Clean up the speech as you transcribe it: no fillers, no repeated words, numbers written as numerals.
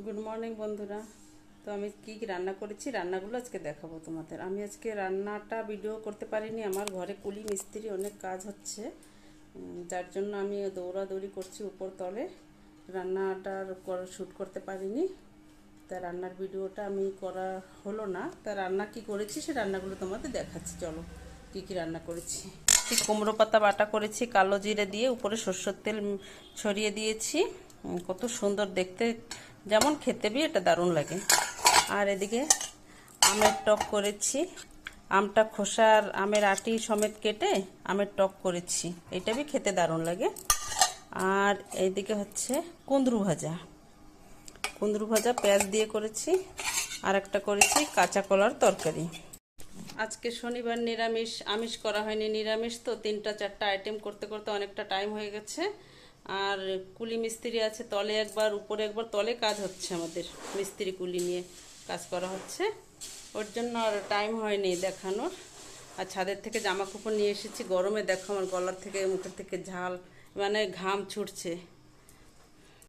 Good morning বন্ধুরা। তো আমি কি কি রান্না করেছি, রান্নাগুলো আজকে দেখাবো তোমাদের। আমি আজকে রান্নাটা ভিডিও করতে পারিনি, আমার ঘরে কুলি মিস্ত্রি অনেক কাজ হচ্ছে, যার জন্য আমি দৌড়াদৌড়ি করছি উপর তলে, রান্নাটার শ্যুট করতে পারিনি। তা রান্নার ভিডিওটা আমি করা হলো না। তা রান্না কি করেছি সে রান্নাগুলো তোমাদের দেখাচ্ছি। চলো কি কি রান্না করেছি। কুমড়ো পাতা বাটা করেছি কালো জিরে দিয়ে, উপরে সরষের তেল ছড়িয়ে দিয়েছি। কত সুন্দর দেখতে, যেমন খেতে বি এটা দারুণ লাগে। আর এদিকে আমের টক করেছি, আমটা খোসার আমের আটি সমেত কেটে আমের টক করেছি, এটা বি খেতে দারুণ লাগে। আর এইদিকে হচ্ছে কুঁদরু ভাজা, কুঁদরু ভাজা পেঁয়াজ দিয়ে করেছি। আর একটা করেছি কাঁচা কলার তরকারি। আজকে শনিবার, নিরামিষ, আমিষ করা হয়নি, নিরামিষ তো 3-4টা আইটেম করতে করতে অনেকটা টাইম হয়ে গেছে। আর কুলি মিস্ত্রি আছে তলে একবার, উপরে একবার, তলে কাজ হচ্ছে, আমাদের মিস্ত্রি কুলি নিয়ে কাজ করা হচ্ছে, ওর জন্য আর টাইম হয়নি দেখানোর। আর ছাদের থেকে জামা কাপড় নিয়ে এসেছি, গরমে দেখো আমার গলার থেকে মুখের থেকে ঝাল, মানে ঘাম ছুটছে।